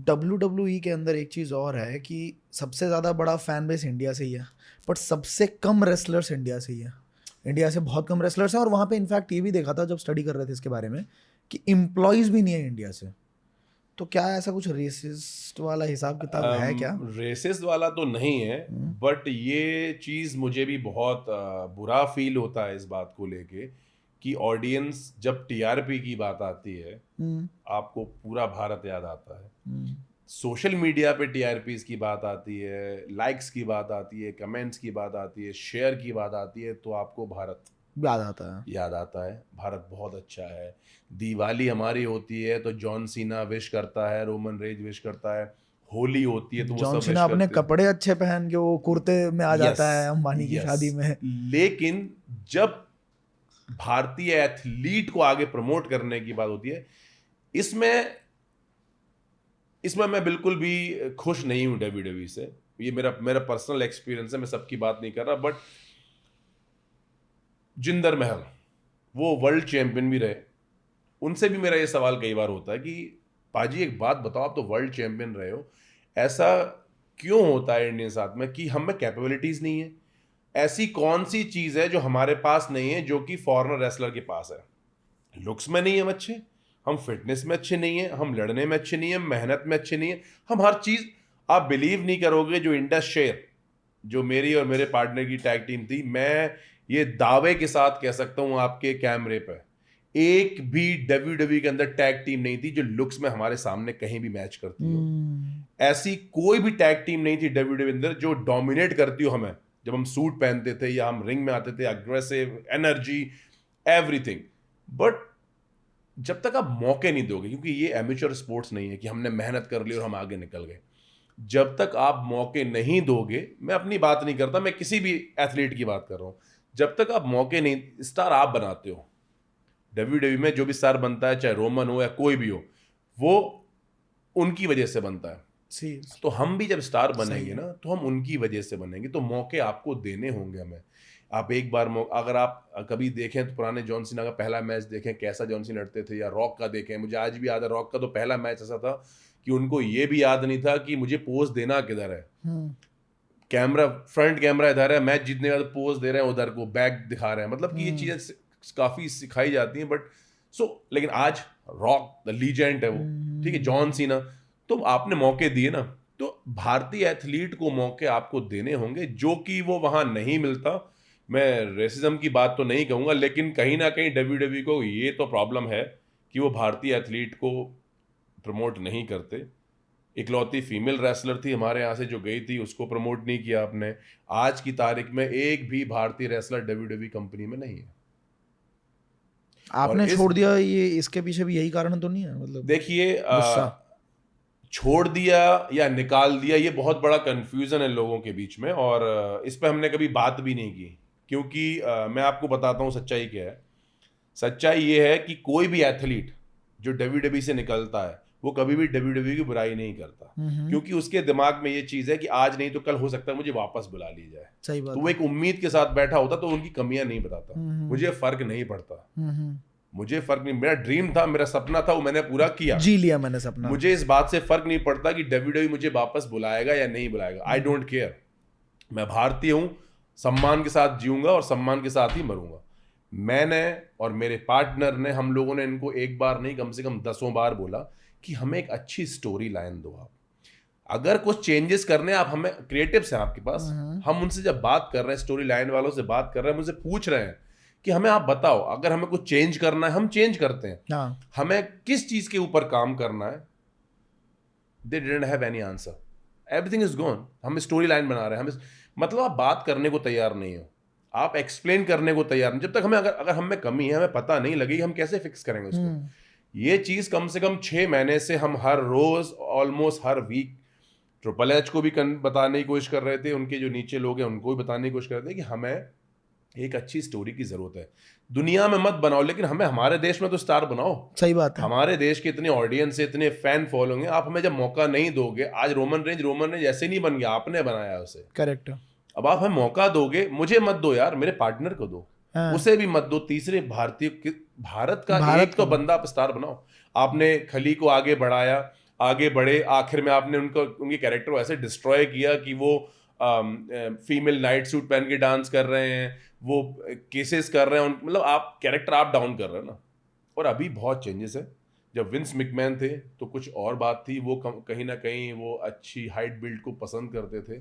WWE के अंदर एक चीज़ और है कि सबसे ज़्यादा बड़ा फैन बेस इंडिया से ही है, बट सबसे कम रेसलर्स इंडिया से ही है। इंडिया से बहुत कम रेसलर्स हैं, और वहाँ पे इनफैक्ट ये भी देखा था जब स्टडी कर रहे थे इसके बारे में कि एम्प्लॉयज़ भी नहीं है इंडिया से। तो क्या ऐसा कुछ रेसिस्ट वाला हिसाब किताब है क्या? रेसिस्ट वाला तो नहीं है, बट ये चीज़ मुझे भी बहुत बुरा फील होता है इस बात को लेके कि ऑडियंस जब टीआरपी की बात आती है, आपको पूरा भारत याद आता है। सोशल मीडिया पे टीआरपीज की बात आती है, लाइक्स की बात आती है, कमेंट्स की बात आती है, शेयर की बात आती है, तो आपको भारत याद आता है। भारत बहुत अच्छा है। दिवाली हमारी होती है तो जॉन सीना विश करता है, रोमन रेंज विश करता है। होली होती है तो वो जॉन सब सीना विश अपने करते हैं। कपड़े अच्छे पहन के वो कुर्ते में आ जाता है अंबानी की शादी में। लेकिन जब भारतीय एथलीट को आगे प्रमोट करने की बात होती है, इसमें मैं बिल्कुल भी खुश नहीं हूं डब्ल्यूडब्ल्यूई से। ये मेरा पर्सनल एक्सपीरियंस है, मैं सबकी बात नहीं कर रहा। बट जिंदर महल वो वर्ल्ड चैंपियन भी रहे, उनसे भी मेरा ये सवाल कई बार होता है कि पाजी एक बात बताओ, आप तो वर्ल्ड चैंपियन रहे हो, ऐसा क्यों होता है इंडियन साथ में कि हम में कैपेबिलिटीज नहीं है? ऐसी कौन सी चीज है जो हमारे पास नहीं है जो कि फॉरेनर रेसलर के पास है? लुक्स में नहीं हम अच्छे, हम फिटनेस में अच्छे नहीं है, हम लड़ने में अच्छे नहीं है, मेहनत में अच्छे नहीं है, हम हर चीज। आप बिलीव नहीं करोगे, जो इंडस शेयर, जो मेरी और मेरे पार्टनर की टैग टीम थी, मैं ये दावे के साथ कह सकता हूं आपके कैमरे पे, एक भी डब्ल्यूडब्ल्यूई के अंदर टैग टीम नहीं थी जो लुक्स में हमारे सामने कहीं भी मैच करती हो। ऐसी कोई भी टैग टीम नहीं थी डब्ल्यूडब्ल्यूई अंदर जो डोमिनेट करती हो हमें, जब हम सूट पहनते थे या हम रिंग में आते थे। Aggressive energy, everything. बट जब तक आप मौके नहीं दोगे, क्योंकि ये एमेच्योर स्पोर्ट्स नहीं है कि हमने मेहनत कर ली और हम आगे निकल गए, जब तक आप मौके नहीं दोगे, मैं अपनी बात नहीं करता, मैं किसी भी एथलीट की बात कर रहा हूं, जब तक आप मौके नहीं, स्टार आप बनाते हो। डब्ल्यूडब्ल्यूई में जो भी स्टार बनता है, चाहे रोमन हो या कोई भी हो, वो उनकी वजह से बनता है। तो हम भी जब स्टार बनेंगे ना, तो हम उनकी वजह से बनेंगे, तो मौके आपको देने होंगे हमें। आप एक बार अगर आप कभी देखें तो पुराने जॉन सीना का पहला मैच देखें, कैसा जॉन सीना लड़ते थे, या रॉक का देखें। मुझे आज भी याद है, रॉक का तो पहला मैच ऐसा था कि उनको ये भी याद नहीं था कि मुझे पोज देना किधर है। कैमरा, फ्रंट कैमरा इधर है, मैच जीतने का तो पोज दे रहे हैं उधर को, बैक दिखा रहे हैं। मतलब कि ये चीजें काफी सिखाई जाती हैं। बट लेकिन आज रॉक द लीजेंड है वो, ठीक है, जॉन सीना, तो आपने मौके दिए ना, तो भारतीय एथलीट को मौके आपको देने होंगे, जो कि वो वहां नहीं मिलता। मैं रेसिज्म की बात तो नहीं कहूंगा, लेकिन कहीं ना कहीं डब्ल्यूडब्ल्यूई को ये तो प्रॉब्लम है कि वो भारतीय एथलीट को प्रमोट नहीं करते। इकलौती फीमेल रेसलर थी हमारे यहाँ से जो गई थी, उसको प्रमोट नहीं किया आपने। आज की तारीख में एक भी भारतीय रेसलर डब्ल्यूडब्ल्यूई कंपनी में नहीं है। आपने छोड़ दिया, ये इसके पीछे भी यही कारण तो नहीं है? मतलब देखिए, छोड़ दिया या निकाल दिया, ये बहुत बड़ा कंफ्यूजन है लोगों के बीच में, और इस पे हमने कभी बात भी नहीं की। क्योंकि मैं आपको बताता हूँ सच्चाई क्या है। सच्चाई ये है कि कोई भी एथलीट जो डब्ल्यूडब्ल्यूई से निकलता है, वो कभी भी डब्ल्यूडब्ल्यूई की बुराई नहीं करता, क्योंकि उसके दिमाग में ये चीज है कि आज नहीं तो कल हो सकता है मुझे वापस बुला ली जाए। सही बात तो वो एक उम्मीद के साथ बैठा होता, तो उनकी कमियां नहीं बताता। मुझे फर्क नहीं पड़ता, मुझे फर्क नहीं, मेरा ड्रीम था, मेरा सपना था, वो मैंने पूरा किया, जी लिया मैंने सपना। मुझे इस बात से फर्क नहीं पड़ता कि डब्ल्यूडब्ल्यूई मुझे वापस बुलाएगा या नहीं बुलाएगा। I don't care. मैं भारतीय हूं, सम्मान के साथ जीऊंगा और सम्मान के साथ ही मरूंगा। मैंने और मेरे पार्टनर ने, हम लोगों ने इनको एक बार नहीं, कम से कम 10 बार बोला कि हमें एक अच्छी स्टोरी लाइन दो। आप अगर कुछ चेंजेस करने, आप हमें, क्रिएटिव्स हैं आपके पास, हम उनसे जब बात कर रहे हैं, स्टोरी लाइन वालों से बात कर रहे हैं, मुझसे पूछ रहे हैं कि हमें आप बताओ, अगर हमें कुछ चेंज करना है हम चेंज करते हैं, हमें किस चीज के ऊपर काम करना है। They didn't have any answer, everything is gone. हम स्टोरी लाइन बना रहे हैं, हमें मतलब आप बात करने को तैयार नहीं हो, आप एक्सप्लेन करने को तैयार नहीं। जब तक हमें अगर हम में कमी है, हमें पता नहीं लगेगी, हम कैसे फिक्स करेंगे उसको। ये चीज कम से कम 6 महीने से हम हर रोज, ऑलमोस्ट हर वीक, ट्रिपल एच को भी बताने की कोशिश कर रहे थे, उनके जो नीचे लोग हैं उनको भी बताने की कोशिश कर रहे थे कि हमें एक अच्छी स्टोरी की जरूरत है। दुनिया में मत बनाओ, लेकिन हमें हमारे देश में तो स्टार बनाओ। सही बात है। हमारे देश के इतने ऑडियंस है, इतने फैन फॉलोइंग है, आप हमें जब मौका नहीं दोगे, आज रोमन रेंज ऐसे नहीं बन गया, आपने बनाया उसे। करेक्ट। अब आप हमें मौका दोगे, मुझे मत दो यार, मेरे पार्टनर को दो, उसे भी मत दो, तीसरे भारत का एक तो बंदा आप स्टार बनाओ। आपने खली को आगे बढ़ाया, आगे बढ़े, आखिर में आपने उनके कैरेक्टर को ऐसे डिस्ट्रॉय किया कि वो फीमेल नाइट सूट पहन के डांस कर रहे हैं, वो केसेस कर रहे हैं, मतलब आप कैरेक्टर आप डाउन कर रहे हैं ना। और अभी बहुत चेंजेस है। जब विंस मैकमैन थे तो कुछ और बात थी, वो कहीं ना कहीं वो अच्छी हाइट बिल्ड को पसंद करते थे।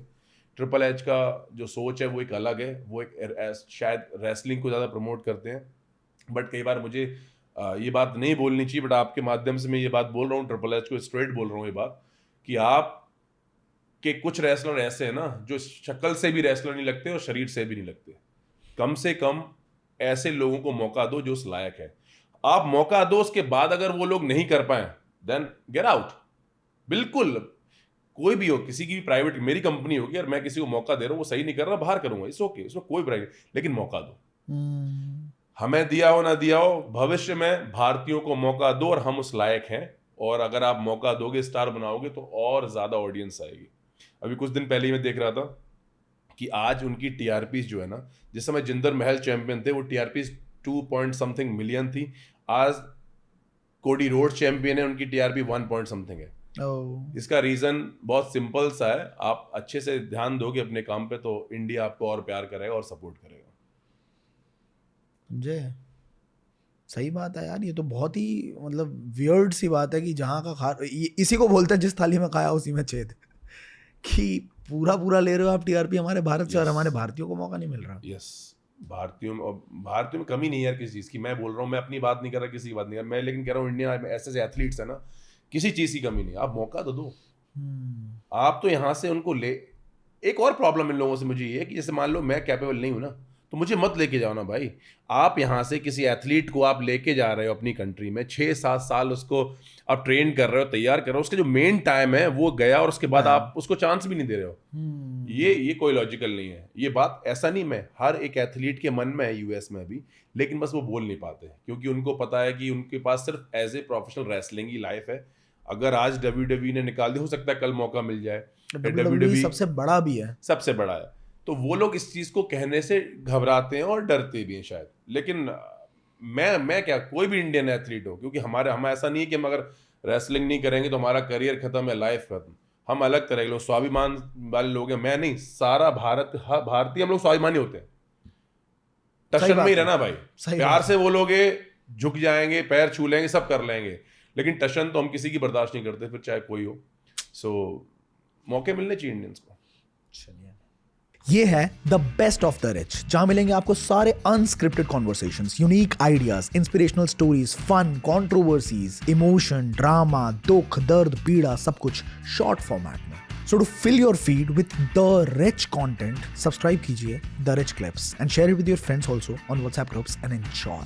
ट्रिपल एच का जो सोच है वो एक अलग है, वो एक शायद रेसलिंग को ज़्यादा प्रमोट करते हैं। बट कई बार मुझे ये बात नहीं बोलनी चाहिए, बट आपके माध्यम से मैं ये बात बोल रहा हूँ, ट्रिपल एच को स्ट्रेट बोल रहा हूँ ये बात, कि आप के कुछ रेसलर ऐसे हैं ना जो शक्ल से भी रेसलर नहीं लगते और शरीर से भी नहीं लगते। कम से कम ऐसे लोगों को मौका दो जो उस लायक है। आप मौका दो, उसके बाद अगर वो लोग नहीं कर पाए देन गेट आउट। बिल्कुल, कोई भी हो, किसी की भी प्राइवेट, मेरी कंपनी होगी और मैं किसी को मौका दे रहा हूँ, वो सही नहीं कर रहा, बाहर करूंगा, इट्स ओके, इसमें कोई बुराई नहीं, लेकिन मौका दो। हमें दिया हो ना दिया हो, भविष्य में भारतीयों को मौका दो और हम उस लायक हैं। और अगर आप मौका दोगे, स्टार बनाओगे, तो और ज्यादा ऑडियंस आएगी। अभी कुछ दिन पहले ही मैं देख रहा था कि आज उनकी टीआरपी जो है ना, जिस समय जिंदर महल चैंपियन थे वो टीआरपी 2 पॉइंट समथिंग मिलियन थी। आज कोडी रोड चैंपियन है, उनकी टीआरपी 1 पॉइंट समथिंग है। इसका रीजन बहुत सिंपल सा है, आप अच्छे से ध्यान दोगे अपने काम पे तो इंडिया आपको और प्यार करेगा और सपोर्ट करेगा। समझे? सही बात है यार, ये तो बहुत ही मतलब वियर्ड सी बात है कि जहाँ का खा, इसी को बोलते हैं जिस थाली में खाया उसी में छेद, कि पूरा ले रहे हो आप टीआरपी हमारे भारत से, और हमारे भारतीयों को मौका नहीं मिल रहा। यस, भारतीयों में कमी नहीं है यार किसी चीज़ की। मैं बोल रहा हूँ, मैं अपनी बात नहीं कर रहा, किसी की बात नहीं कर रहा मैं, लेकिन कह रहा हूँ इंडिया में ऐसे एथलीट्स है ना, किसी चीज़ की कमी नहीं, आप मौका तो दो। आप तो यहाँ से उनको ले। एक और प्रॉब्लम इन लोगों से मुझे ये है कि जैसे मान लो मैं कैपेबल नहीं हूँ ना, तो मुझे मत लेके जाओ ना भाई। आप यहाँ से किसी एथलीट को आप लेके जा रहे हो अपनी कंट्री में, 6-7 साल उसको आप ट्रेन कर रहे हो, तैयार कर रहे हो, उसके जो मेन टाइम है वो गया और उसके बाद आप उसको चांस भी नहीं दे रहे हो। ये कोई लॉजिकल नहीं है। ये बात ऐसा नहीं, मैं हर एक एथलीट के मन में है यूएस में भी, लेकिन बस वो बोल नहीं पाते क्योंकि उनको पता है कि उनके पास सिर्फ एज ए प्रोफेशनल रेसलिंग ही लाइफ है। अगर आज WWE ने निकाल दी, हो सकता है कल मौका मिल जाए। WWE सबसे बड़ा भी है, सबसे बड़ा है, तो वो लोग इस चीज को कहने से घबराते हैं और डरते भी हैं शायद। लेकिन मैं क्या, कोई भी इंडियन एथलीट हो, क्योंकि हम ऐसा नहीं है कि हम अगर रेसलिंग नहीं करेंगे तो हमारा करियर खत्म है, लाइफ खत्म। हम अलग तरह के लोग, स्वाभिमान वाले लोग हैं। मैं नहीं, सारा भारतीय हम लोग स्वाभिमानी होते हैं। टशन में ही रहना भाई, प्यार से बोलोगे, झुक जाएंगे, पैर छू लेंगे, सब कर लेंगे, लेकिन टशन तो हम किसी की बर्दाश्त नहीं करते, फिर चाहे कोई हो। सो मौके मिलने चाहिए इंडियंस को। चलिए, ये है the best of the rich, जहां मिलेंगे आपको सारे unscripted conversations, unique ideas, inspirational stories, fun, controversies, emotion, drama, दुख, दर्द, पीड़ा, सब कुछ शॉर्ट फॉर्मेट में। So to fill your feed with the rich content, subscribe कीजिए The Rich Clips and share it with your friends also on WhatsApp groups and enjoy.